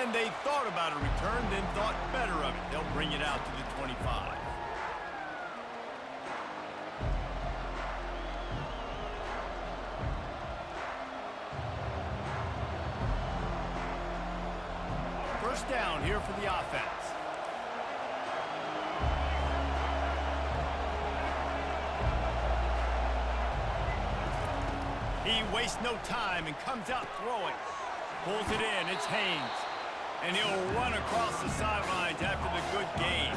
And they thought about a return, then thought better of it. They'll bring it out to the 25. First down here for the offense. He wastes no time and comes out throwing. Pulls it in. It's Haynes. And he'll run across the sidelines after the good gain.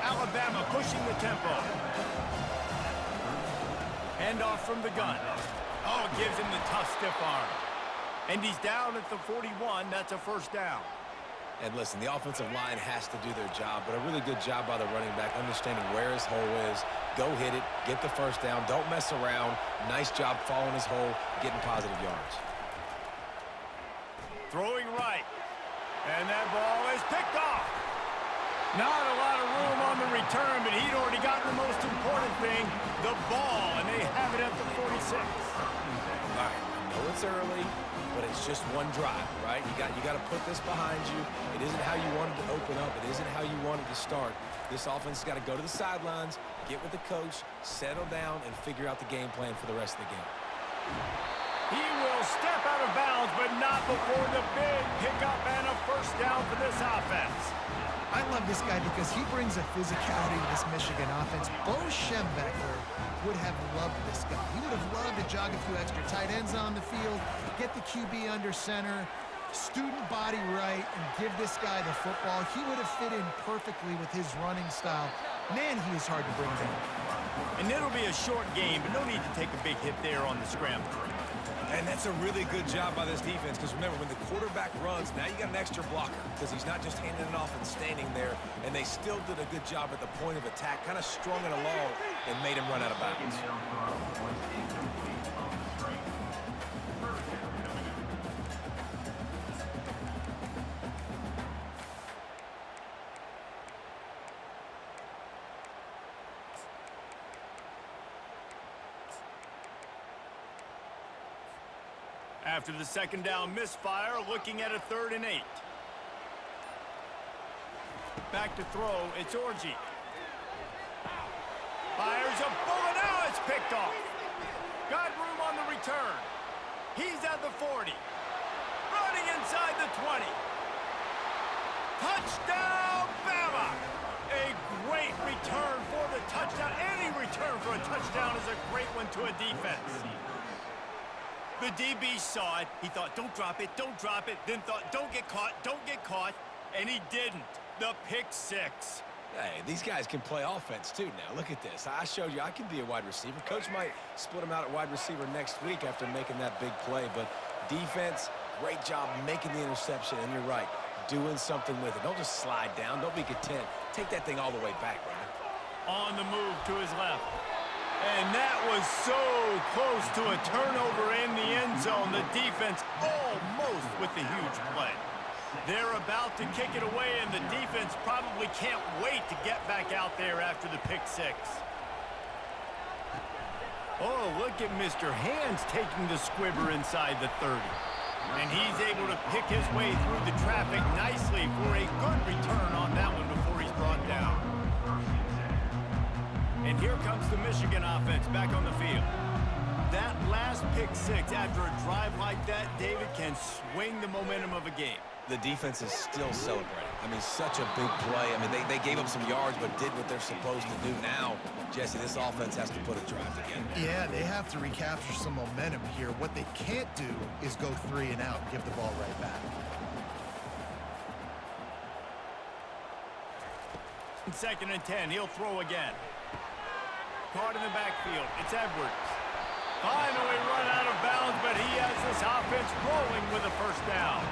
Alabama pushing the tempo. Handoff from the gun. Oh, it gives him the tough stiff arm. And he's down at the 41. That's a first down. And listen, the offensive line has to do their job, but a really good job by the running back, understanding where his hole is. Go hit it, get the first down, don't mess around. Nice job following his hole, getting positive yards. Throwing right. And that ball is picked off. Not a lot of room on the return, but he'd already gotten the most important thing, the ball, and they have it at the 46. All right, I know it's early, but it's just one drive, right? You got to put this behind you. It isn't how you wanted to open up. It isn't how you wanted to start. This offense has got to go to the sidelines, get with the coach, settle down, and figure out the game plan for the rest of the game. He will step out of bounds, but not before the big pickup and a first down for this offense. I love this guy because he brings a physicality to this Michigan offense. Bo Schembechler would have loved this guy. He would have loved to jog a few extra tight ends on the field, get the QB under center, student body right, and give this guy the football. He would have fit in perfectly with his running style. Man, he is hard to bring down. And it'll be a short game, but no need to take a big hit there on the scramble. And that's a really good job by this defense, because remember, when the quarterback runs, now you got an extra blocker, because he's not just handing it off and standing there, and they still did a good job at the point of attack, kind of strung it along and made him run out of bounds. After the second down misfire, looking at a 3rd and 8. Back to throw, it's Orji. Fires a bullet, now it's picked off. Got room on the return. He's at the 40. Running inside the 20. Touchdown, Bama! A great return for the touchdown. Any return for a touchdown is a great one to a defense. The DB saw it. He thought, don't drop it, then thought, don't get caught, and he didn't. The pick 6. Hey, these guys can play offense too now. Look at this. I showed you I can be a wide receiver. Coach might split him out at wide receiver next week after making that big play, but defense, great job making the interception, and you're right, doing something with it. Don't just slide down. Don't be content. Take that thing all the way back, brother. On the move to his left. And that was so close to a turnover in the end zone. The defense almost with the huge play. They're about to kick it away, and the defense probably can't wait to get back out there after the pick 6. Oh, look at Mr. Hands taking the squibber inside the 30. And he's able to pick his way through the traffic nicely for a good return on that one before he's brought down. And here comes the Michigan offense back on the field. That last pick 6 after a drive like that, David, can swing the momentum of a game. The defense is still celebrating. I mean, such a big play. I mean, they gave up some yards but did what they're supposed to do. Now, Jesse, this offense has to put a drive together. Yeah, they have to recapture some momentum here. What they can't do is go 3 and out and give the ball right back. In 2nd and 10, he'll throw again. Caught in the backfield. It's Edwards. Finally run out of bounds, but he has this offense rolling with a first down.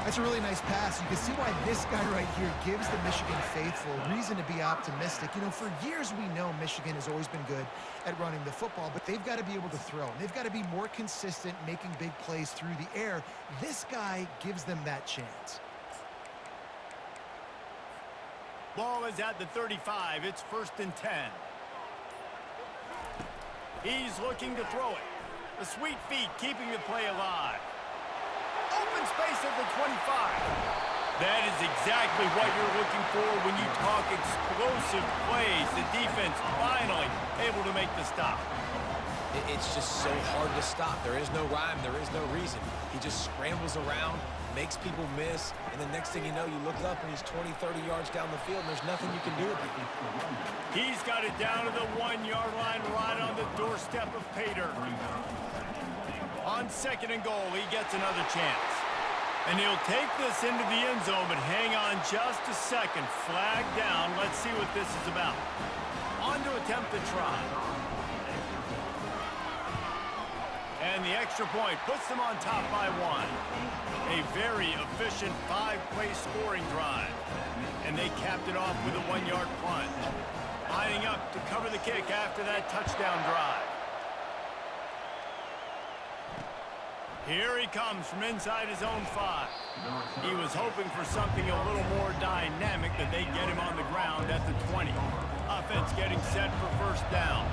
That's a really nice pass. You can see why this guy right here gives the Michigan faithful reason to be optimistic. You know, for years we know Michigan has always been good at running the football, but they've got to be able to throw. And they've got to be more consistent making big plays through the air. This guy gives them that chance. Ball is at the 35. It's 1st and 10. He's looking to throw it. The sweet feet keeping the play alive. Open space at the 25. That is exactly what you're looking for when you talk explosive plays. The defense finally able to make the stop. It's just so hard to stop. There is no rhyme. There is no reason. He just scrambles around, makes people miss, and the next thing you know, you look up and he's 20, 30 yards down the field, and there's nothing you can do about it. He's got it down to the 1-yard line right on the doorstep of Pater. On 2nd and goal, he gets another chance. And he'll take this into the end zone, but hang on just a second. Flag down. Let's see what this is about. On to attempt the try. And the extra point puts them on top by 1. A very efficient 5-play scoring drive. And they capped it off with a 1-yard plunge. Lining up to cover the kick after that touchdown drive. Here he comes from inside his own 5. He was hoping for something a little more dynamic, but they get him on the ground at the 20. Offense getting set for first down.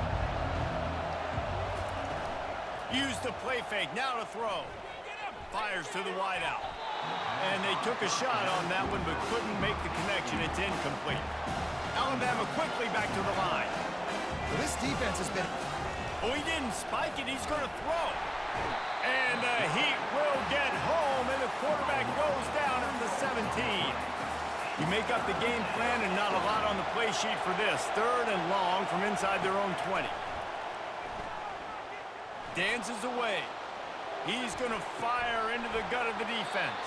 Used the play fake, now to throw. Fires to the wideout. And they took a shot on that one, but couldn't make the connection. It's incomplete. Alabama quickly back to the line. Well, this defense has been... Oh, he didn't spike it. He's going to throw. And the Heat will get home, and the quarterback goes down at the 17. You make up the game plan, and not a lot on the play sheet for this. 3rd and long from inside their own 20. Dances away. He's going to fire into the gut of the defense.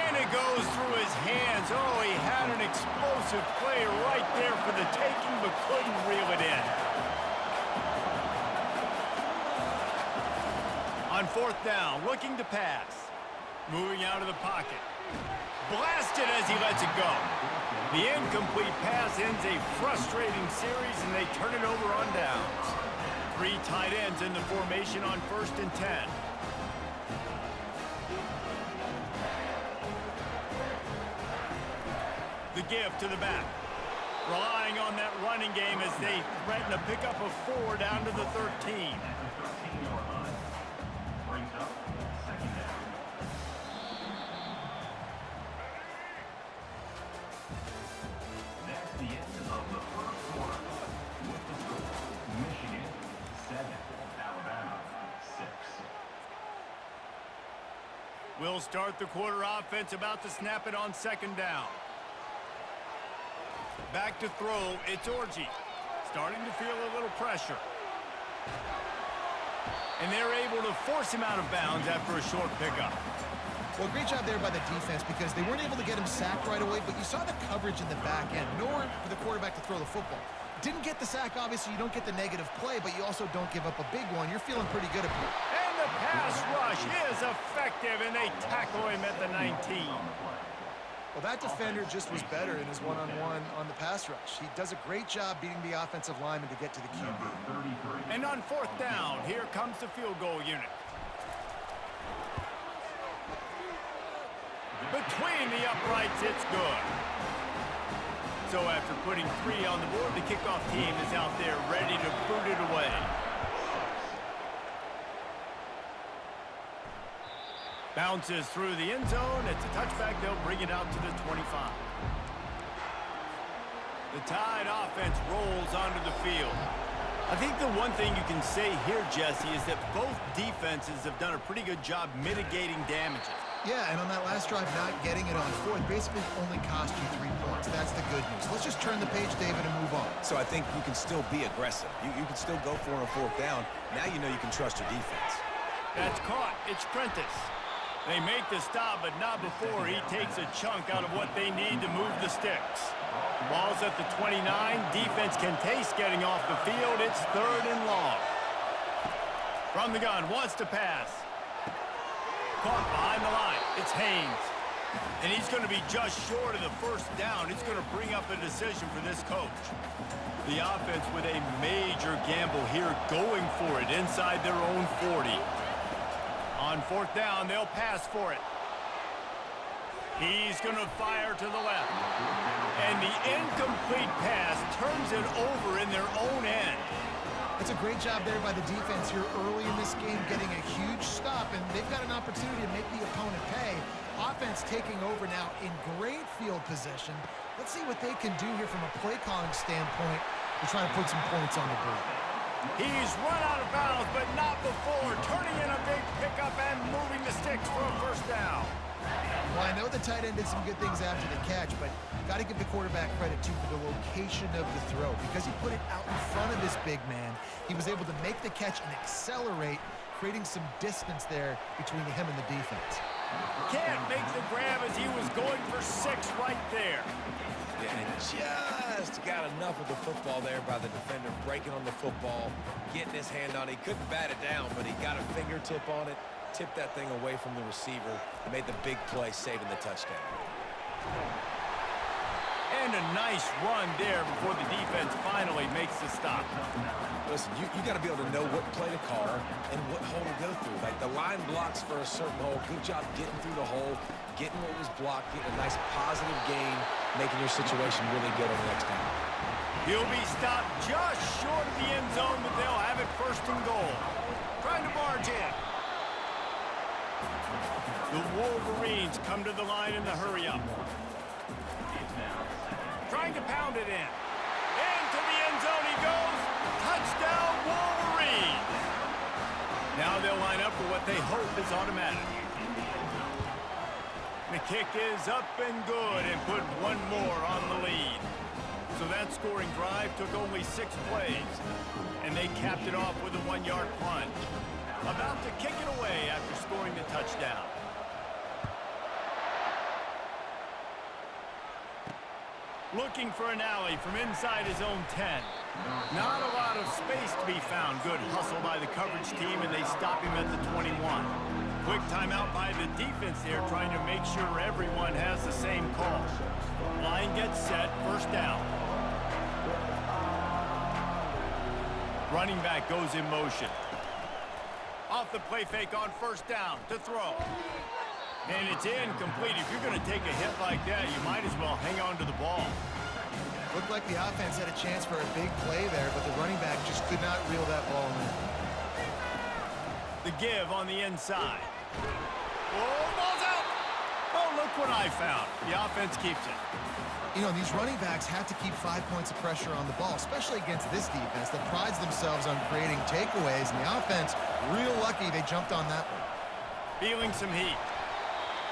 And it goes through his hands. Oh, he had an explosive play right there for the taking, but couldn't reel it in. On 4th down, looking to pass. Moving out of the pocket. Blasted as he lets it go. The incomplete pass ends a frustrating series, and they turn it over on downs. 3 tight ends in the formation on 1st and 10. The give to the back. Relying on that running game as they threaten to pick up a 4 down to the 13. We'll start the quarter offense, about to snap it on 2nd down. Back to throw, it's Orji. Starting to feel a little pressure. And they're able to force him out of bounds after a short pickup. Well, great job there by the defense because they weren't able to get him sacked right away, but you saw the coverage in the back end. Nowhere for the quarterback to throw the football. Didn't get the sack, obviously. You don't get the negative play, but you also don't give up a big one. You're feeling pretty good about it. And the pass rush is effective, and they tackle him at the 19. Well, that defender just was better in his one-on-one on the pass rush. He does a great job beating the offensive lineman to get to the QB. And on 4th down, here comes the field goal unit. Between the uprights, it's good. So after putting 3 on the board, the kickoff team is out there ready to boot it away. Bounces through the end zone. It's a touchback. They'll bring it out to the 25. The Tide offense rolls onto the field. I think the one thing you can say here, Jesse, is that both defenses have done a pretty good job mitigating damages. Yeah, and on that last drive, not getting it on 4th basically only cost you 3 points. That's the good news. Let's just turn the page, David, and move on. So I think you can still be aggressive. You can still go for it on 4th down. Now you know you can trust your defense. That's caught. It's Prentice. They make the stop, but not before he takes a chunk out of what they need to move the sticks. Ball's at the 29. Defense can taste getting off the field. It's 3rd and long. From the gun, wants to pass. Caught behind the line. It's Haynes. And he's going to be just short of the 1st down. It's going to bring up a decision for this coach. The offense with a major gamble here, going for it inside their own 40. On 4th down, they'll pass for it. He's going to fire to the left. And the incomplete pass turns it over in their own end. It's a great job there by the defense here early in this game, getting a huge stop, and they've got an opportunity to make the opponent pay. Offense taking over now in great field position. Let's see what they can do here from a play calling standpoint to try to put some points on the board. He's run out of bounds, but not before turning in a big pickup and moving the sticks for a first down. Well, I know the tight end did some good things after the catch, but got to give the quarterback credit, too, for the location of the throw. Because he put it out in front of his big man, he was able to make the catch and accelerate, creating some distance there between him and the defense. Can't make the grab as he was going for 6 right there. Yeah, and just got enough of the football there by the defender, breaking on the football, getting his hand on it. He couldn't bat it down, but he got a fingertip on it, tipped that thing away from the receiver, and made the big play, saving the touchdown. And a nice run there before the defense finally makes the stop. Listen, you got to be able to know what play to call and what hole to go through. Like the line blocks for a certain hole. Good job getting through the hole, getting what was blocked, getting a nice positive gain, making your situation really good on the next down. He'll be stopped just short of the end zone, but they'll have it first and goal. Trying to barge in. The Wolverines come to the line in the hurry-up. Trying to pound it in. Into the end zone he goes. Touchdown, Wolverines! Now they'll line up for what they hope is automatic. The kick is up and good and put one more on the lead. So that scoring drive took only 6 plays, and they capped it off with a 1-yard plunge. About to kick it away after scoring the touchdown. Looking for an alley from inside his own 10. Not a lot of space to be found. Good hustle by the coverage team, and they stop him at the 21. Quick timeout by the defense there, trying to make sure everyone has the same call. Line gets set, first down. Running back goes in motion. Off the play fake on first down to throw. And it's incomplete. If you're going to take a hit like that, you might as well hang on to the ball. Looked like the offense had a chance for a big play there, but the running back just could not reel that ball in. The give on the inside. Oh, ball's out! Oh, look what I found. The offense keeps it. You know, these running backs have to keep 5 points of pressure on the ball, especially against this defense that prides themselves on creating takeaways, and the offense, real lucky they jumped on that one. Feeling some heat.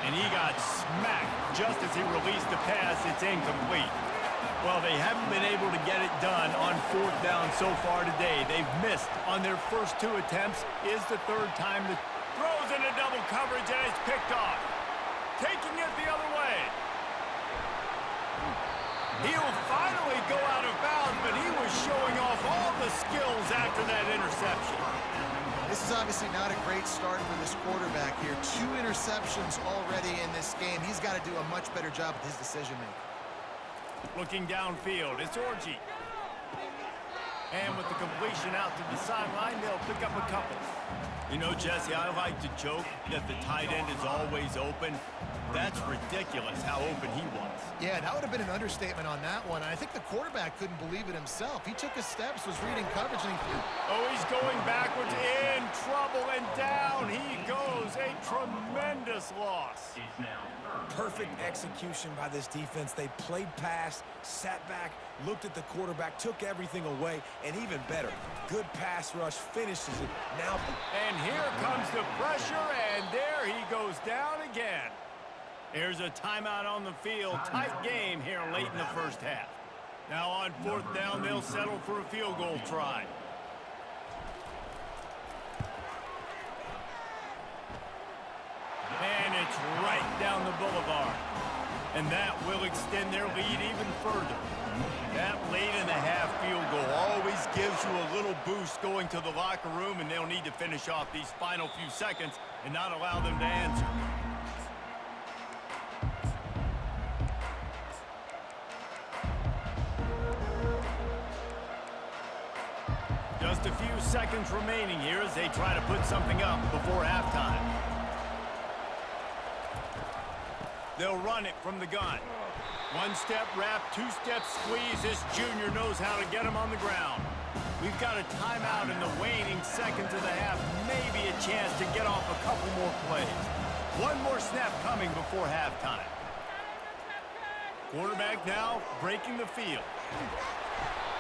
And he got smacked just as he released the pass. It's incomplete. Well, they haven't been able to get it done on 4th down so far today. They've missed on their first 2 attempts. Is the 3rd time that throws into double coverage and it's picked off. Taking it the other way. He'll finally go out of bounds, but he was showing off all the skills after that interception. This is obviously not a great start for this quarterback here. 2 interceptions already in this game. He's got to do a much better job with his decision-making. Looking downfield, it's Orji. And with the completion out to the sideline, they'll pick up a couple. You know, Jesse, I like to joke that the tight end is always open. That's ridiculous how open he was. Yeah, that would have been an understatement on that one. I think the quarterback couldn't believe it himself. He took his steps, was reading coverage, and he... Oh, he's going backwards, in trouble, and down he goes. A tremendous loss. Perfect execution by this defense. They played pass, sat back, looked at the quarterback, took everything away, and even better, good pass rush, finishes it. Now, and here comes the pressure, and there he goes down again. There's a timeout on the field. Tight game here late in the first half. Now on 4th down, they'll settle for a field goal try. And it's right down the boulevard. And that will extend their lead even further. That late-in-the-half field goal always gives you a little boost going to the locker room, and they'll need to finish off these final few seconds and not allow them to answer. Just a few seconds remaining here as they try to put something up before halftime. They'll run it from the gun. 1-step wrap, 2-step squeeze. This junior knows how to get him on the ground. We've got a timeout in the waning seconds of the half. Maybe a chance to get off a couple more plays. One more snap coming before halftime. Quarterback now breaking the field.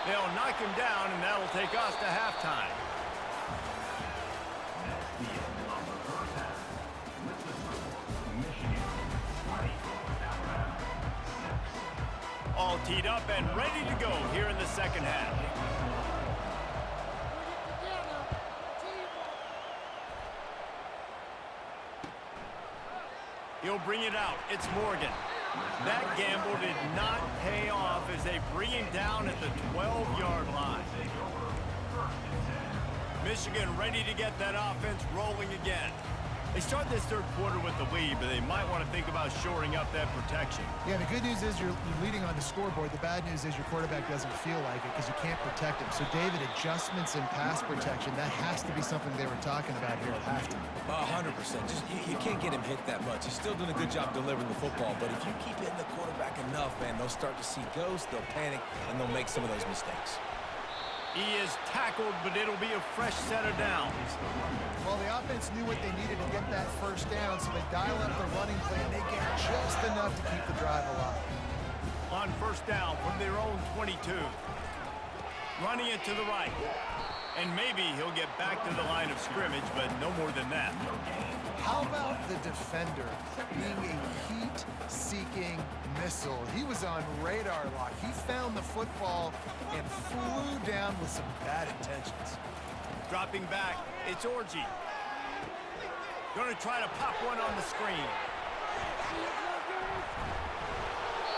They'll knock him down, and that'll take us to halftime. All teed up and ready to go here in the second half. He'll bring it out. It's Morgan. That gamble did not pay off as they bring him down at the 12-yard line. Michigan ready to get that offense rolling again. They start this third quarter with the lead, but they might want to think about shoring up that protection. Yeah, the good news is you're leading on the scoreboard. The bad news is your quarterback doesn't feel like it because you can't protect him. So, David, adjustments in pass protection, that has to be something they were talking about here at halftime. 100%. Just you can't get him hit that much. He's still doing a good job delivering the football, but if you keep hitting the quarterback enough, man, they'll start to see ghosts, they'll panic, and they'll make some of those mistakes. He is tackled, but it'll be a fresh set of downs. Well, the offense knew what they needed to get that first down, so they dial up the running play, and they get just enough to keep the drive alive. On first down from their own 22. Running it to the right. And maybe he'll get back to the line of scrimmage, but no more than that. How about the defender being a heat-seeking missile? He was on radar lock. He found the football and flew down with some bad intentions. Dropping back, it's Orji. Going to try to pop one on the screen.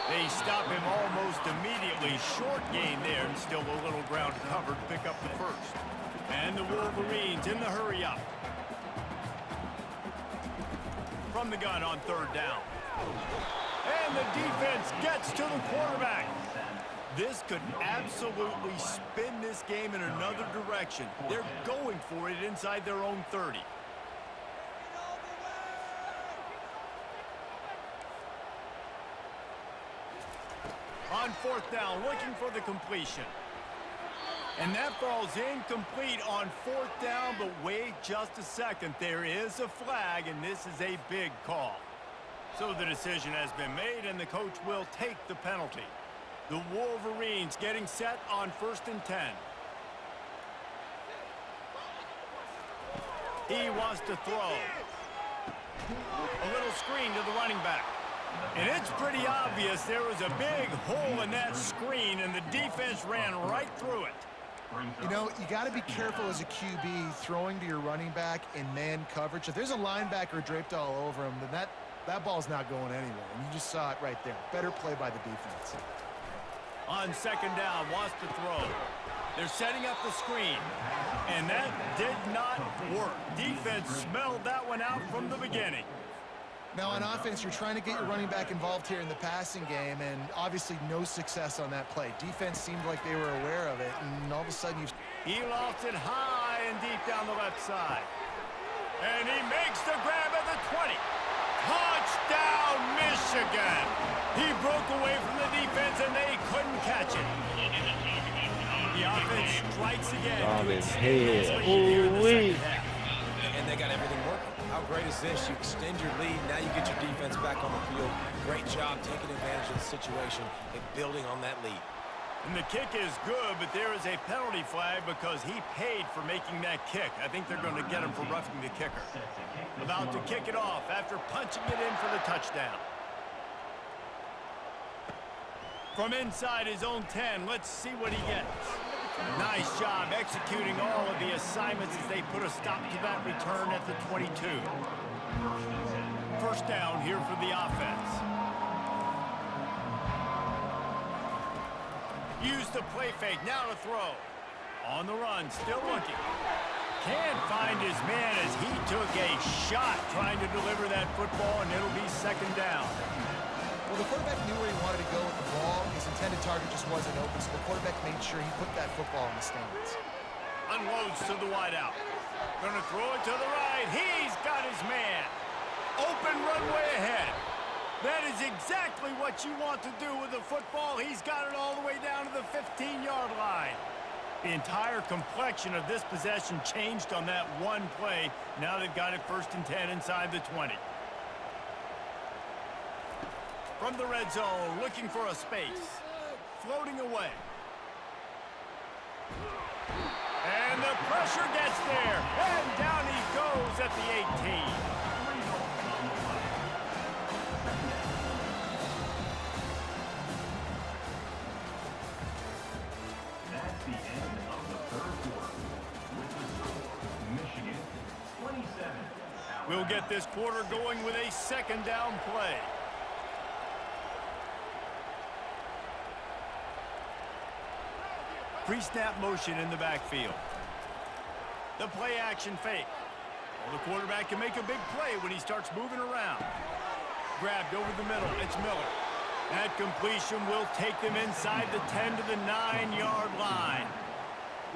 They stop him almost immediately. Short gain there, and still a little ground covered to pick up the first. And the Wolverines in the hurry-up. From the gun on third down. And the defense gets to the quarterback. This could absolutely spin this game in another direction. They're going for it inside their own 30. On fourth down, looking for the completion. And that falls incomplete on fourth down, but wait just a second. There is a flag, and this is a big call. So the decision has been made, and the coach will take the penalty. The Wolverines getting set on 1st and 10. He wants to throw. A little screen to the running back. And it's pretty obvious there was a big hole in that screen, and the defense ran right through it. You know, you got to be careful as a QB throwing to your running back in man coverage. If there's a linebacker draped all over him, then that ball's not going anywhere. And you just saw it right there. Better play by the defense. On second down, wants to throw. They're setting up the screen. And that did not work. Defense smelled that one out from the beginning. Now, on offense, you're trying to get your running back involved here in the passing game, and obviously no success on that play. Defense seemed like they were aware of it, and all of a sudden He lost it high and deep down the left side. And he makes the grab at the 20. Touchdown, Michigan! He broke away from the defense, and they couldn't catch it. The offense strikes again. And they got everything working. How great is this? You extend your lead. Now you get your defense back on the field. Great job taking advantage of the situation and building on that lead. And the kick is good, but there is a penalty flag because he paid for making that kick. I think they're going to get him for roughing the kicker. About to kick it off after punching it in for the touchdown. From inside his own 10, let's see what he gets. Nice job executing all of the assignments as they put a stop to that return at the 22. First down here for the offense. Use the play fake, now to throw. On the run, still looking. Can't find his man as he took a shot trying to deliver that football, and it'll be second down. Well, the quarterback knew where he wanted to go with the ball. His intended target just wasn't open, so the quarterback made sure he put that football in the stands. Unloads to the wideout. Gonna throw it to the right. He's got his man. Open runway ahead. That is exactly what you want to do with the football. He's got it all the way down to the 15-yard line. The entire complexion of this possession changed on that one play. Now they've got it 1st and 10 inside the 20. From the red zone, looking for a space. Floating away. And the pressure gets there. And down he goes at the 18. That's the end of the third quarter. With the score, Michigan 27. We'll get this quarter going with a second down play. Pre-snap motion in the backfield. The play action fake. Well, the quarterback can make a big play when he starts moving around. Grabbed over the middle. It's Miller. That completion will take them inside the 10 to the 9-yard line.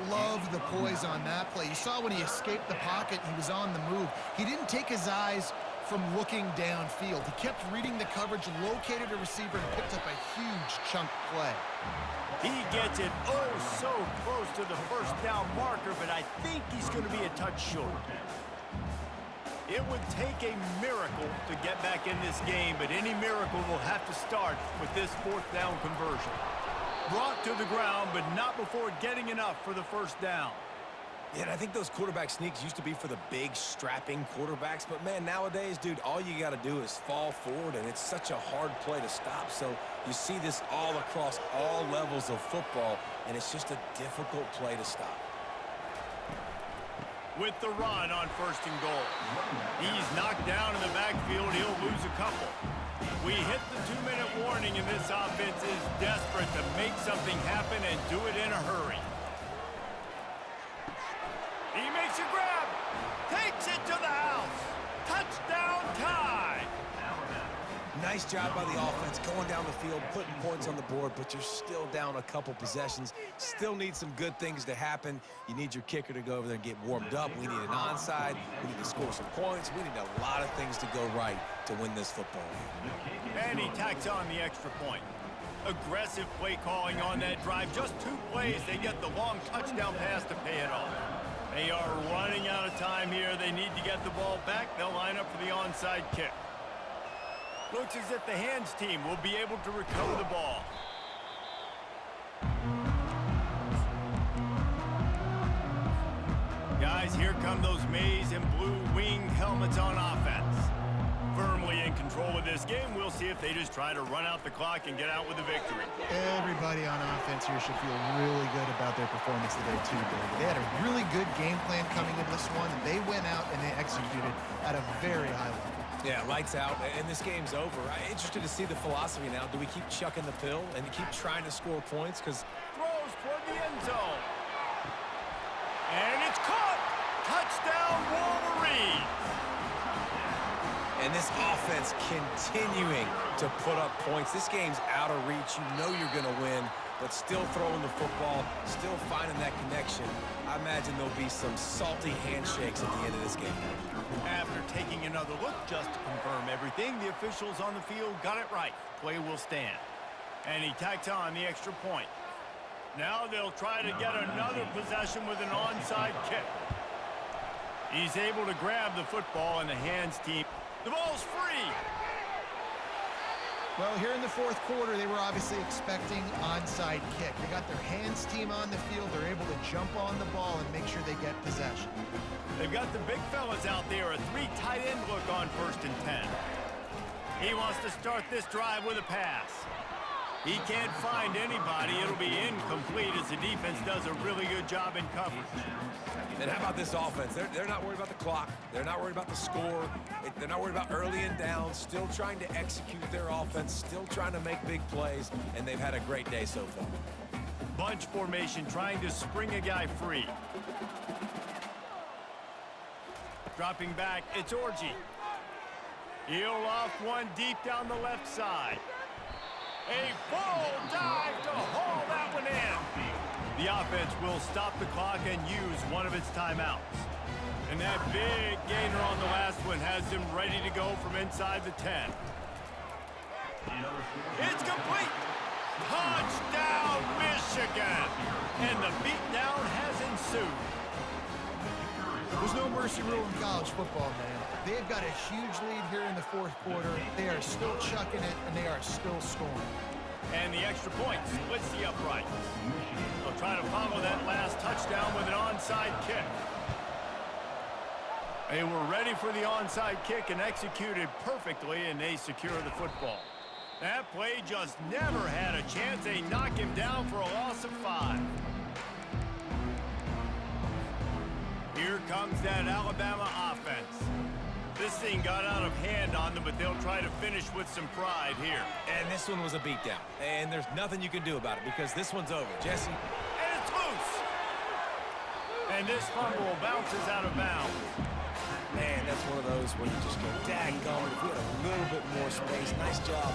Love the poise on that play. You saw when he escaped the pocket, he was on the move. He didn't take his eyes from looking downfield. He kept reading the coverage, located a receiver, and picked up a huge chunk play. He gets it oh so close to the first down marker, but I think he's going to be a touch short. It would take a miracle to get back in this game, but any miracle will have to start with this fourth down conversion. Brought to the ground, but not before getting enough for the first down. Yeah, and I think those quarterback sneaks used to be for the big, strapping quarterbacks. But, man, nowadays, dude, all you got to do is fall forward, and it's such a hard play to stop. So you see this all across all levels of football, and it's just a difficult play to stop. With the run on first and goal. He's knocked down in the backfield. He'll lose a couple. We hit the 2-minute warning, and this offense is desperate to make something happen and do it in a hurry. He makes a grab. Takes it to the house. Touchdown tie. Nice job by the offense going down the field, putting points on the board, but you're still down a couple possessions. Still need some good things to happen. You need your kicker to go over there and get warmed up. We need an onside. We need to score some points. We need a lot of things to go right to win this football game. And he tacks on the extra point. Aggressive play calling on that drive. Just 2 plays, they get the long touchdown pass to pay it off. They are running out of time here. They need to get the ball back. They'll line up for the onside kick. Looks as if the hands team will be able to recover the ball. Guys, here come those maize and blue winged helmets on offense. Firmly in control of this game. We'll see if they just try to run out the clock and get out with a victory. Everybody on offense here should feel really good about their performance today, too, David. They had a really good game plan coming into this one, and they went out and they executed at a very high level. Yeah, lights out, and this game's over. I'm interested to see the philosophy now. Do we keep chucking the pill and keep trying to score points? Because throws toward the end zone. And it's caught. Touchdown, Wolverines. And this offense continuing to put up points. This game's out of reach. You know you're going to win, but still throwing the football, still finding that connection. I imagine there'll be some salty handshakes at the end of this game. After taking another look just to confirm everything, the officials on the field got it right. Play will stand. And he tacks on the extra point. Now they'll try to get another possession with an onside kick. He's able to grab the football, and the hands team. The ball's free. Well, here in the fourth quarter, they were obviously expecting onside kick. They got their hands team on the field. They're able to jump on the ball and make sure they get possession. They've got the big fellas out there, a 3 tight end look on first and 10. He wants to start this drive with a pass. He can't find anybody. It'll be incomplete as the defense does a really good job in coverage. And how about this offense? They're not worried about the clock. They're not worried about the score. They're not worried about early and down. Still trying to execute their offense. Still trying to make big plays. And they've had a great day so far. Bunch formation trying to spring a guy free. Dropping back, it's Orji. He'll off one deep down the left side. A full dive to haul that one in. The offense will stop the clock and use one of its timeouts. And that big gainer on the last one has him ready to go from inside the 10. It's complete. Touchdown, Michigan. And the beatdown has ensued. There's no mercy rule in college football, man. They've got a huge lead here in the fourth quarter. They are still chucking it, and they are still scoring. And the extra point splits the uprights. They'll try to follow that last touchdown with an onside kick. They were ready for the onside kick and executed perfectly, and they secure the football. That play just never had a chance. They knock him down for a loss of 5. Here comes that Alabama offense. This thing got out of hand on them, but they'll try to finish with some pride here. And this one was a beatdown. And there's nothing you can do about it because this one's over. Jesse. And it's loose. And this fumble bounces out of bounds. Man, that's one of those where you just go, daggone, if we had a little bit more space. Nice job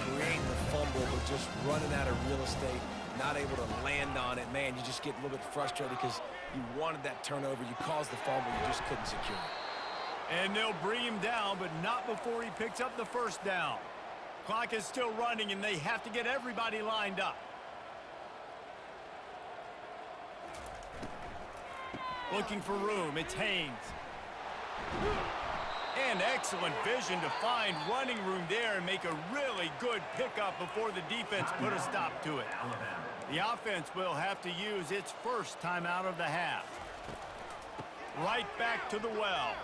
creating the fumble, but just running out of real estate, not able to land on it. Man, you just get a little bit frustrated because you wanted that turnover. You caused the fumble. You just couldn't secure it. And they'll bring him down, but not before he picks up the first down. Clock is still running, and they have to get everybody lined up. Looking for room, it's Haynes. And excellent vision to find running room there and make a really good pickup before the defense put a stop to it. The offense will have to use its first timeout of the half. Right back to the well.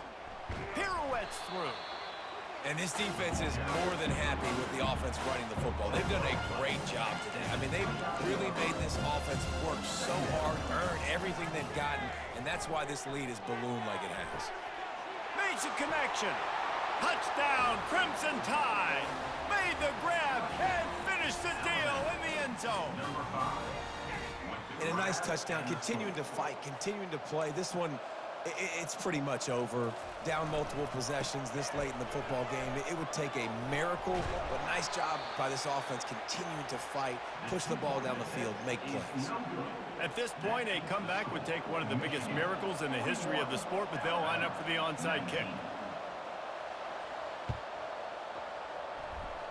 Pirouettes through. And this defense is more than happy with the offense running the football. They've done a great job today. I mean, they've really made this offense work so hard, earn everything they've gotten, and that's why this lead is ballooned like it has. Makes a connection. Touchdown, Crimson Tide. Made the grab and finished the deal in the end zone. And a nice touchdown, continuing to fight, continuing to play. This one, it's pretty much over. Down multiple possessions this late in the football game. It would take a miracle, but nice job by this offense continuing to fight, push the ball down the field, make plays. At this point, a comeback would take one of the biggest miracles in the history of the sport, but they'll line up for the onside kick.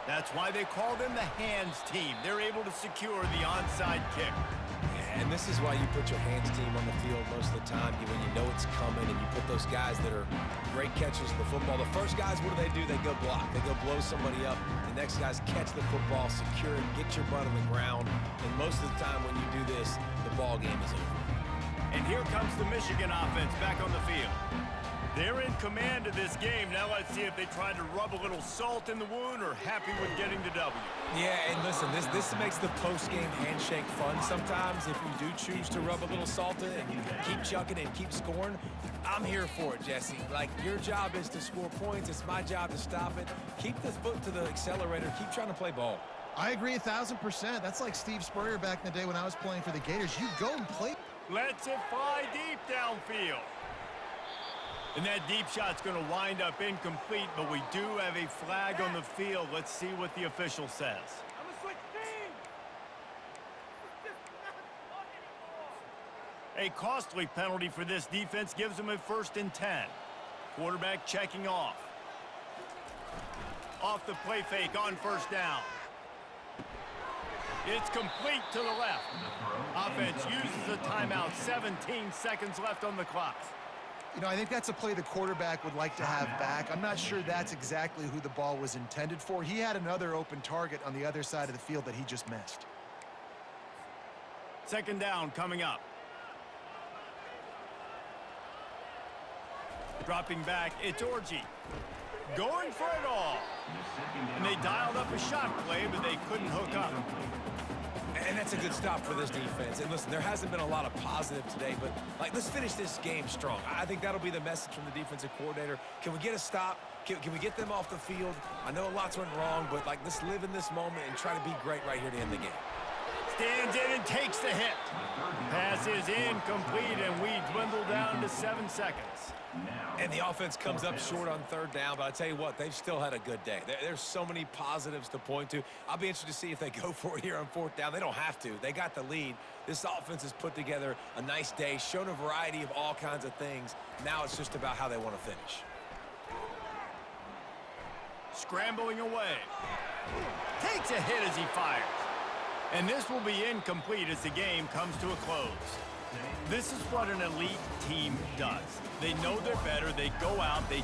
That's why they call them the hands team. They're able to secure the onside kick. And this is why you put your hands team on the field most of the time when you know it's coming, and you put those guys that are great catchers of the football. The first guys, what do? They go block. They go blow somebody up. The next guys catch the football, secure it, get your butt on the ground. And most of the time when you do this, the ball game is over. And here comes the Michigan offense back on the field. They're in command of this game. Now let's see if they try to rub a little salt in the wound or happy with getting the W. Yeah, and listen, this makes the post-game handshake fun sometimes. If you do choose to rub a little salt in and keep chucking and keep scoring, I'm here for it, Jesse. Like, your job is to score points. It's my job to stop it. Keep the foot to the accelerator. Keep trying to play ball. I agree 1,000%. That's like Steve Spurrier back in the day when I was playing for the Gators. You go and play. Lets it fly deep downfield. And that deep shot's going to wind up incomplete, but we do have a flag on the field. Let's see what the official says. A costly penalty for this defense gives them a 1st and 10. Quarterback checking off. Off the play fake on 1st down. It's complete to the left. Offense uses a timeout. 17 seconds left on the clock. You know, I think that's a play the quarterback would like to have back. I'm not sure that's exactly who the ball was intended for. He had another open target on the other side of the field that he just missed. 2nd down coming up. Dropping back, it's Orji. Going for it all. And they dialed up a shot play, but they couldn't hook up. And that's a good stop for this defense. And listen, there hasn't been a lot of positive today, but let's finish this game strong. I think that'll be the message from the defensive coordinator. Can we get a stop? Can we get them off the field? I know lots went wrong, but let's live in this moment and try to be great right here to end the game. Stands in and takes the hit. Pass is incomplete, and we dwindle down to 7 seconds. And the offense comes up short on 3rd down, but I tell you what, they've still had a good day. There's so many positives to point to. I'll be interested to see if they go for it here on 4th down. They don't have to. They got the lead. This offense has put together a nice day, shown a variety of all kinds of things. Now it's just about how they want to finish. Scrambling away. Takes a hit as he fires. And this will be incomplete as the game comes to a close. This is what an elite team does. They know they're better. They go out. They